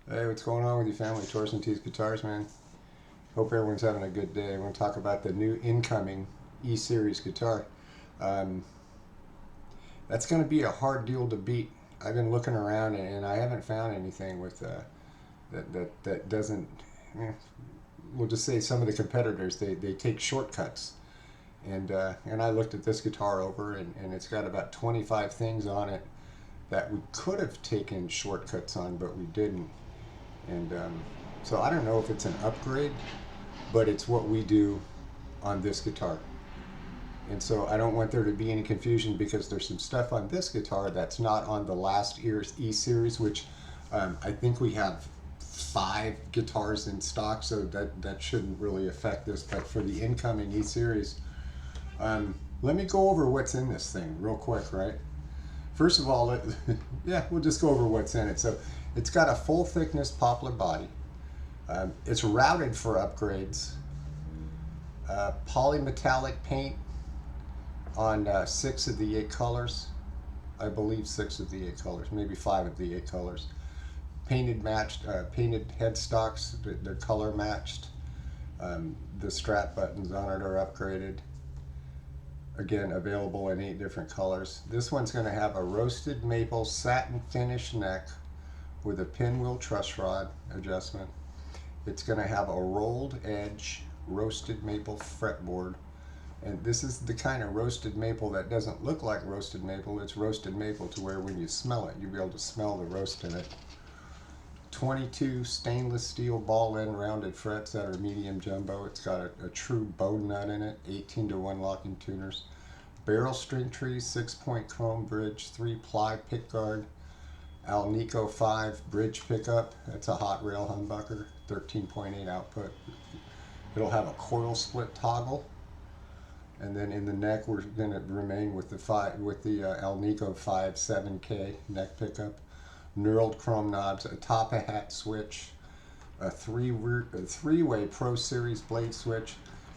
Hey, what's going on with your family? Torsten Tease Guitars, man. Hope everyone's having a good day. I want to talk about the new incoming E-Series guitar. Um, that's going to be a hard deal to beat. I've been looking around and I haven't found anything with that doesn't. Eh, we'll just say some of the competitors they take shortcuts. And I looked at this guitar over and it's got about 25 things on it that we could have taken shortcuts on, but we didn't. And so I don't know if it's an upgrade, but it's what we do on this guitar. And so I don't want there to be any confusion because there's some stuff on this guitar that's not on the last year's E series, which I think we have 5 guitars in stock, so that shouldn't really affect this. But for the incoming E series, let me go over what's in this thing real quick, right? First of all, yeah, we'll just go over what's in it. So it's got a full thickness poplar body. It's routed for upgrades. Polymetallic paint on 6 of the 8 colors. I believe 6 of the 8 colors, maybe 5 of the 8 colors. Painted headstocks. They're color matched. The strap buttons on it are upgraded. Again, available in 8 different colors. This one's going to have a roasted maple satin finish neck with a pinwheel truss rod adjustment. It's going to have a rolled edge roasted maple fretboard. And this is the kind of roasted maple that doesn't look like roasted maple. It's roasted maple to where when you smell it, you'll be able to smell the roast in it. 22 stainless steel ball end rounded frets that are medium jumbo. It's got a true bone nut in it, 18-to-1 locking tuners. Barrel string tree, 6-point chrome bridge, 3-ply pickguard. Alnico 5 bridge pickup. That's a hot rail humbucker, 13.8 output. It'll have a coil split toggle. And then in the neck, we're going to remain with the Alnico 5 7K neck pickup. Knurled chrome knobs, a top of hat switch, a three-way Pro Series blade switch,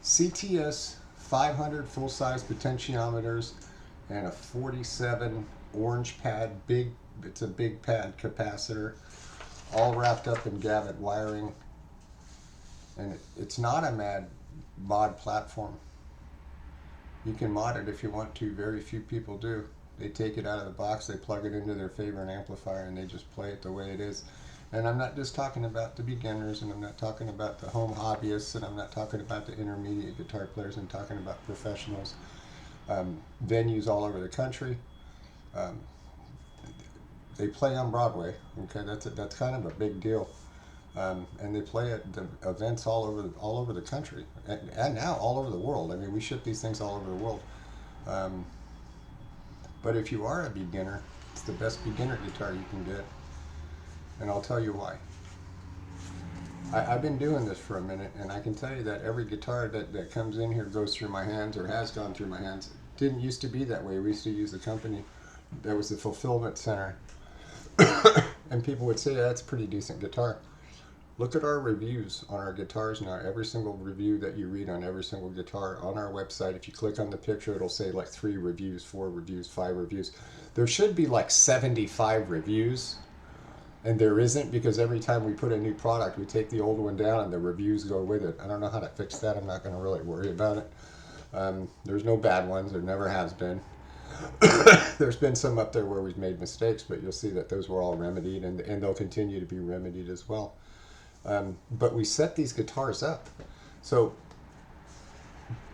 CTS 500 full-size potentiometers, and a 47 orange pad it's a big pad capacitor, all wrapped up in Gavitt wiring. And it's not a mod platform. You can mod it if you want to. Very few people do. They take it out of the box, they plug it into their favorite amplifier, and they just play it the way it is. And I'm not just talking about the beginners, and I'm not talking about the home hobbyists, and I'm not talking about the intermediate guitar players. I'm talking about professionals. Venues all over the country. They play on Broadway. Okay, that's kind of a big deal. And they play at the events all over the country, and now all over the world. I mean, we ship these things all over the world. But if you are a beginner, it's the best beginner guitar you can get, and I'll tell you why. I've been doing this for a minute, and I can tell you that every guitar that comes in here goes through my hands or has gone through my hands. It didn't used to be that way. We used to use the company that was the fulfillment center, and people would say, that's a pretty decent guitar. Look at our reviews on our guitars now. Every single review that you read on every single guitar on our website, if you click on the picture, it'll say like 3 reviews, 4 reviews, 5 reviews. There should be like 75 reviews, and there isn't, because every time we put a new product, we take the old one down and the reviews go with it. I don't know how to fix that. I'm not going to really worry about it. There's no bad ones. There never has been. There's been some up there where we've made mistakes, but you'll see that those were all remedied, and they'll continue to be remedied as well. But we set these guitars up. So,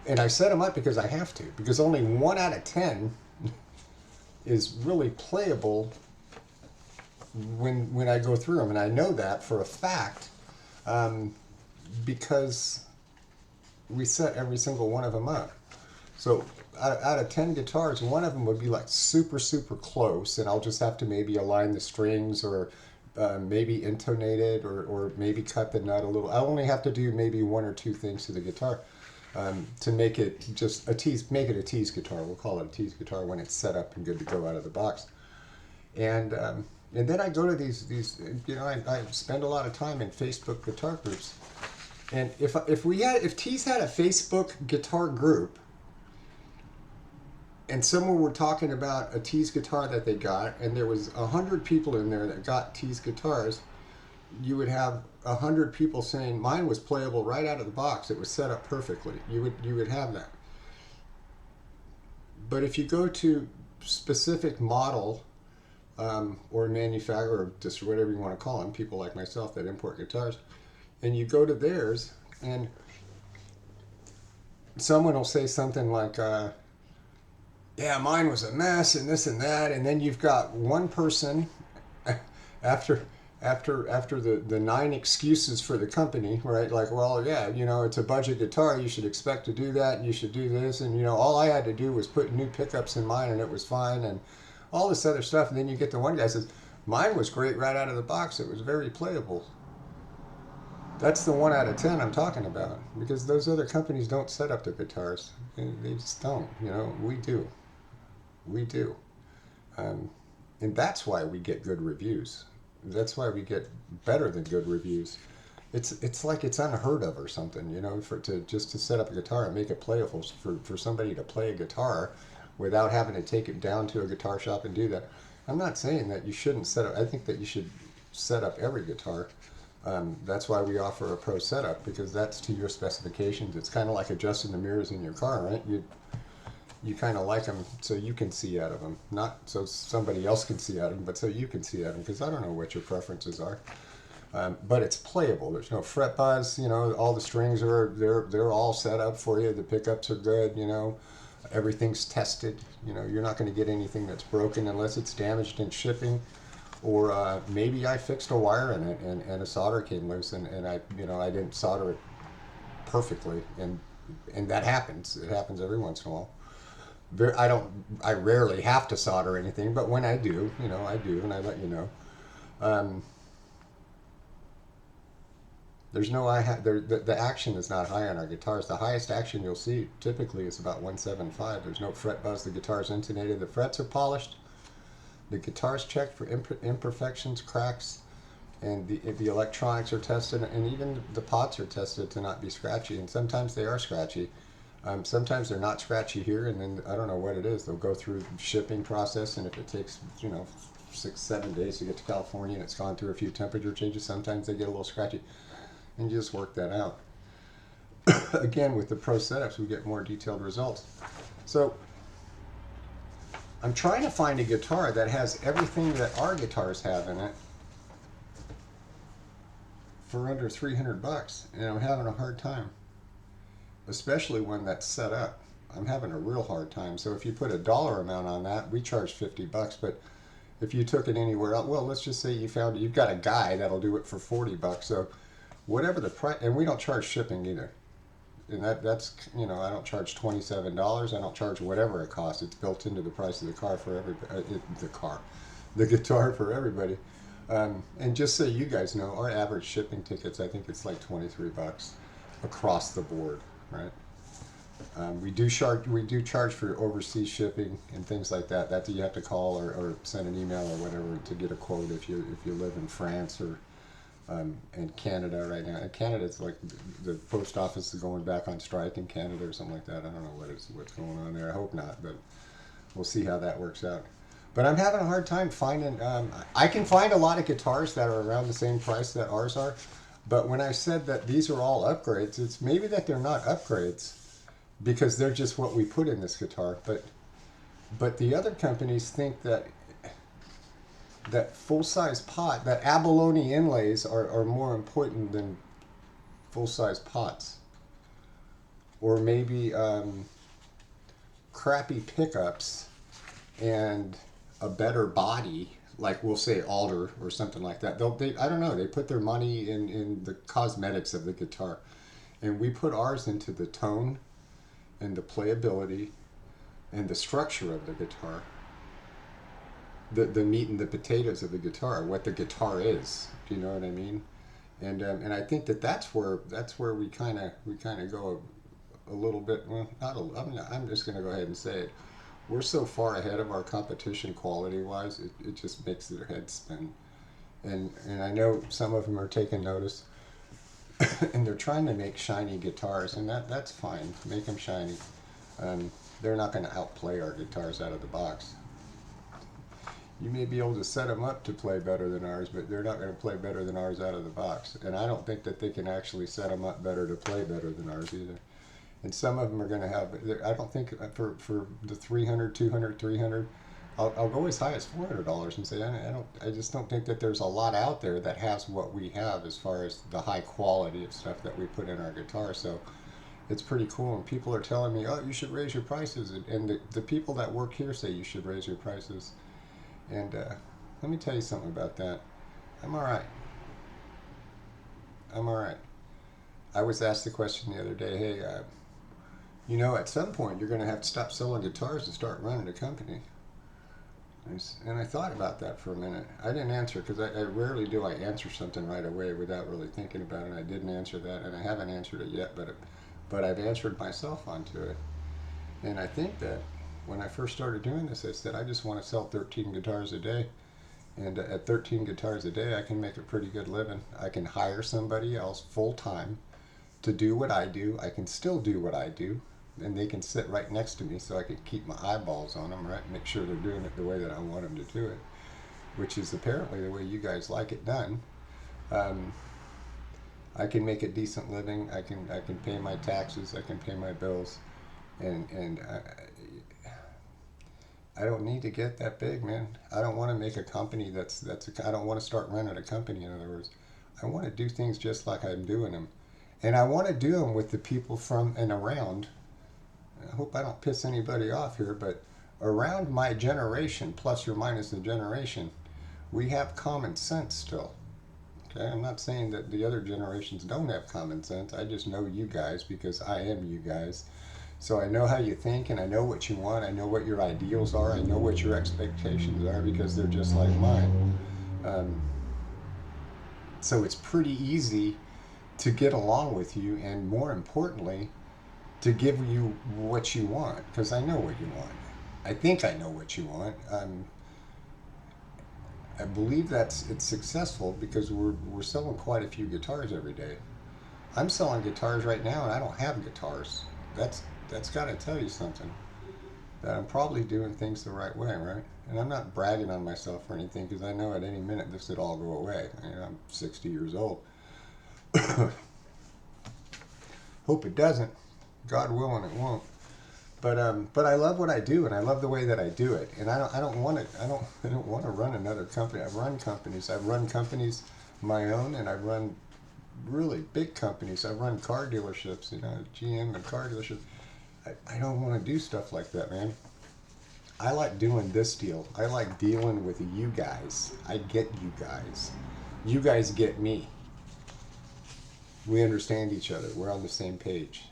and I set them up because I have to, because only 1 out of 10 is really playable when I go through them. And I know that for a fact, because we set every single one of them up. So out of 10 guitars, 1 of them would be like super, super close, and I'll just have to maybe align the strings or maybe intonate it or maybe cut the nut a little. I only have to do maybe 1 or 2 things to the guitar to make it just a tease. Make it a tease guitar. We'll call it a tease guitar when it's set up and good to go out of the box. And then I go to these I spend a lot of time in Facebook guitar groups. And if Tease had a Facebook guitar group, and someone were talking about a Tease guitar that they got, and there was 100 people in there that got Tease guitars, you would have 100 people saying mine was playable right out of the box. It was set up perfectly. You would have that. But if you go to specific model or manufacturer, or just whatever you want to call them, people like myself that import guitars, and you go to theirs, and someone will say something like, "Yeah, mine was a mess," and this and that, and then you've got one person after after the nine excuses for the company, right? Like, well, yeah, it's a budget guitar. You should expect to do that, and you should do this, and all I had to do was put new pickups in mine, and it was fine, and all this other stuff. And then you get the one guy says, "Mine was great right out of the box. It was very playable." That's the 1 out of 10 I'm talking about, because those other companies don't set up their guitars. They just don't. We do. We do. Um, and that's why we get good reviews. That's why we get better than good reviews. It's like it's unheard of or something, for to set up a guitar and make it playable for somebody to play a guitar without having to take it down to a guitar shop and do that. I'm not saying that you shouldn't set up. I think that you should set up every guitar. That's why we offer a pro setup, because that's to your specifications. It's kind of like adjusting the mirrors in your car, right? You kind of like them so you can see out of them, not so somebody else can see out of them, but so you can see out of them, because I don't know what your preferences are. But it's playable. There's no fret buzz. All the strings they're all set up for you. The pickups are good. Everything's tested. You're not going to get anything that's broken unless it's damaged in shipping, or maybe I fixed a wire in it and a solder came loose, and I didn't solder it perfectly, and that happens. It happens every once in a while. I rarely have to solder anything, but when I do, I do, and I let you know. Um, there's no the action is not high on our guitars. The highest action you'll see typically is about 175. There's no fret buzz. The guitar's intonated. The frets are polished. The guitar's checked for imperfections, cracks, and the electronics are tested, and even the pots are tested to not be scratchy. And sometimes they are scratchy. Sometimes they're not scratchy here, and then I don't know what it is. They'll go through the shipping process, and if it takes 6-7 days to get to California, and it's gone through a few temperature changes, sometimes they get a little scratchy, and you just work that out. Again, with the pro setups, we get more detailed results. So I'm trying to find a guitar that has everything that our guitars have in it for under $300, and I'm having a hard time. Especially one that's set up. I'm having a real hard time. So if you put a dollar amount on that, we charge $50. But if you took it anywhere else, well, let's just say you've got a guy that'll do it for $40. So whatever the price, and we don't charge shipping either. And that's I don't charge $27. I don't charge whatever it costs. It's built into the price of the car for the guitar for everybody. And just so you guys know, our average shipping tickets, I think it's like $23 across the board. Right. We do charge for overseas shipping and things like that. That you have to call or send an email or whatever to get a quote if you live in France or in Canada right now. In Canada, it's like the post office is going back on strike in Canada or something like that. I don't know what's going on there. I hope not, but we'll see how that works out. But I'm having a hard time finding. I can find a lot of guitars that are around the same price that ours are. But when I said that these are all upgrades, it's maybe that they're not upgrades because they're just what we put in this guitar. But the other companies think that full-size pot, that abalone inlays are more important than full-size pots. Or maybe crappy pickups and a better body, like we'll say alder or something like that. I don't know, they put their money in the cosmetics of the guitar. And we put ours into the tone and the playability and the structure of the guitar. The meat and the potatoes of the guitar, what the guitar is. Do you know what I mean? And I think that's where we kind of go a little bit. Well, I'm just going to go ahead and say it. We're so far ahead of our competition quality-wise, it just makes their heads spin. And I know some of them are taking notice, and they're trying to make shiny guitars, and that's fine. Make them shiny. They're not going to outplay our guitars out of the box. You may be able to set them up to play better than ours, but they're not going to play better than ours out of the box. And I don't think that they can actually set them up better to play better than ours either. And some of them are going to have, I don't think for the 300, 200, 300, I'll go as high as $400 and say I just don't think that there's a lot out there that has what we have as far as the high quality of stuff that we put in our guitar. So it's pretty cool, and people are telling me, oh, you should raise your prices, and the people that work here say you should raise your prices. And let me tell you something about that. I'm all right. I'm all right. I was asked the question the other day, hey, at some point you're going to have to stop selling guitars and start running a company. And I thought about that for a minute. I didn't answer because I rarely do I answer something right away without really thinking about it. I didn't answer that, and I haven't answered it yet, but I've answered myself onto it. And I think that when I first started doing this, I said I just want to sell 13 guitars a day. And at 13 guitars a day, I can make a pretty good living. I can hire somebody else full time to do what I do. I can still do what I do, and they can sit right next to me so I can keep my eyeballs on them, right? Make sure they're doing it the way that I want them to do it, which is apparently the way you guys like it done. I can make a decent living. I can pay my taxes. I can pay my bills, and I don't need to get that big, man. I don't want to make a company I don't want to start running a company, in other words. I want to do things just like I'm doing them. And I want to do them with the people from and around. I hope I don't piss anybody off here, but around my generation, plus or minus the generation, we have common sense still. Okay, I'm not saying that the other generations don't have common sense. I just know you guys because I am you guys. So I know how you think, and I know what you want. I know what your ideals are. I know what your expectations are because they're just like mine. So it's pretty easy to get along with you, and more importantly, to give you what you want, because I know what you want. I think I know what you want. I believe it's successful because we're selling quite a few guitars every day. I'm selling guitars right now, and I don't have guitars. That's got to tell you something. That I'm probably doing things the right way, right? And I'm not bragging on myself or anything, because I know at any minute this could all go away. I'm 60 years old. Hope it doesn't. God willing, it won't. But I love what I do, and I love the way that I do it. And I don't want to run another company. I've run companies. I've run companies my own, and I've run really big companies. I've run car dealerships, GM and car dealerships. I don't want to do stuff like that, man. I like doing this deal. I like dealing with you guys. I get you guys. You guys get me. We understand each other. We're on the same page.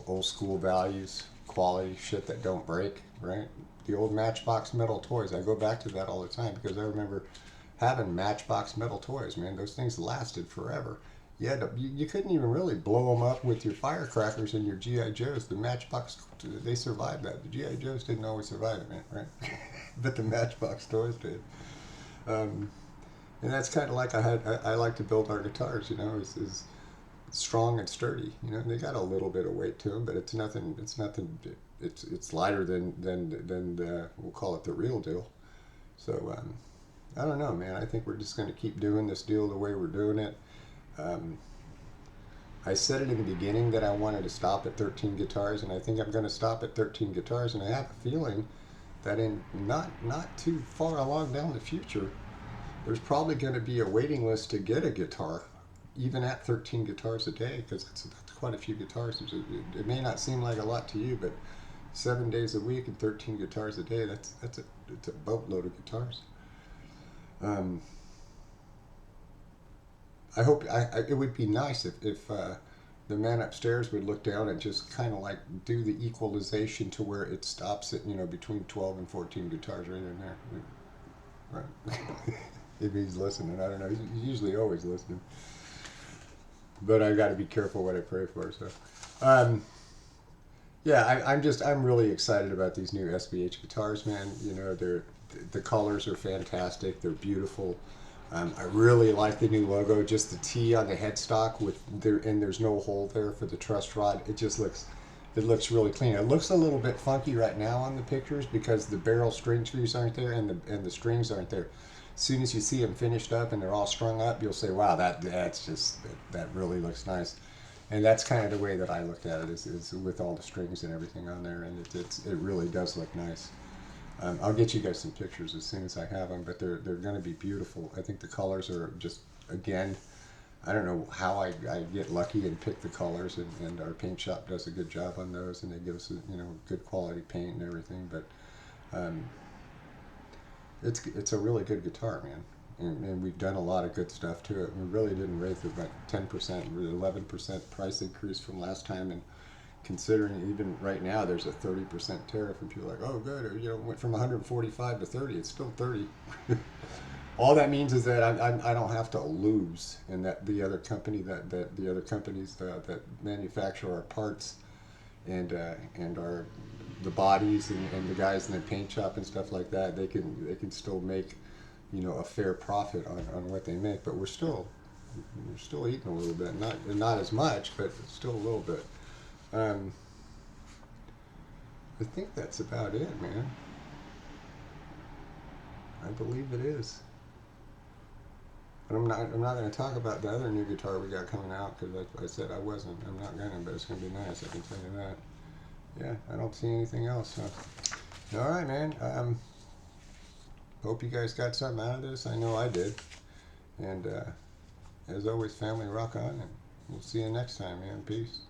Old school values, quality, shit that don't break, right? The old Matchbox metal toys. I go back to that all the time because I remember having Matchbox metal toys, man. Those things lasted forever. You couldn't even really blow them up with your firecrackers and your G.I. Joes. The Matchbox, they survived that. The G.I. Joes didn't always survive it, man, right? But the Matchbox toys did. And that's kind of like I like to build our guitars, is strong and sturdy. They got a little bit of weight to them, but it's nothing. It's lighter than the, we'll call it the real deal. So I don't know, man. I think we're just going to keep doing this deal the way we're doing it. I said it in the beginning that I wanted to stop at 13 guitars, and I think I'm going to stop at 13 guitars. And I have a feeling that in not too far along down the future, there's probably going to be a waiting list to get a guitar, even at 13 guitars a day, because that's quite a few guitars. It may not seem like a lot to you, but 7 days a week and 13 guitars a day, it's a boatload of guitars. I hope it would be nice if the man upstairs would look down and just kind of like do the equalization to where it stops at between 12 and 14 guitars right in there. Right. If he's listening, I don't know. He's usually always listening. But I got to be careful what I pray for. So, I'm really excited about these new SBH guitars, man. The colors are fantastic. They're beautiful. I really like the new logo. Just the T on the headstock there's no hole there for the truss rod. It just looks it looks really clean. It looks a little bit funky right now on the pictures because the barrel string screws aren't there and the strings aren't there. As soon as you see them finished up and they're all strung up, you'll say, "Wow, that really looks nice." And that's kind of the way that I looked at it, is with all the strings and everything on there, and it really does look nice. I'll get you guys some pictures as soon as I have them, but they're going to be beautiful. I think the colors are just, again, I don't know how I get lucky and pick the colors, and our paint shop does a good job on those, and they give us good quality paint and everything. But um, it's a really good guitar, man. And we've done a lot of good stuff to it. We really didn't raise it about 10%, 11% price increase from last time, and considering even right now there's a 30% tariff, and people are like, oh good, went from 145 to 30, it's still 30. All that means is that I don't have to lose, and that the other company that the other companies that manufacture our parts and our the bodies and the guys in the paint shop and stuff like that, they can still make a fair profit on what they make, but we're still eating a little bit, not as much, but still a little bit. I think that's about it, man. I believe it is. But I'm not going to talk about the other new guitar we got coming out, because I said I wasn't. I'm not going to, but it's going to be nice, I can tell you that. Yeah, I don't see anything else. So. All right, man. Hope you guys got something out of this. I know I did. And as always, family, rock on, and we'll see you next time, man. Peace.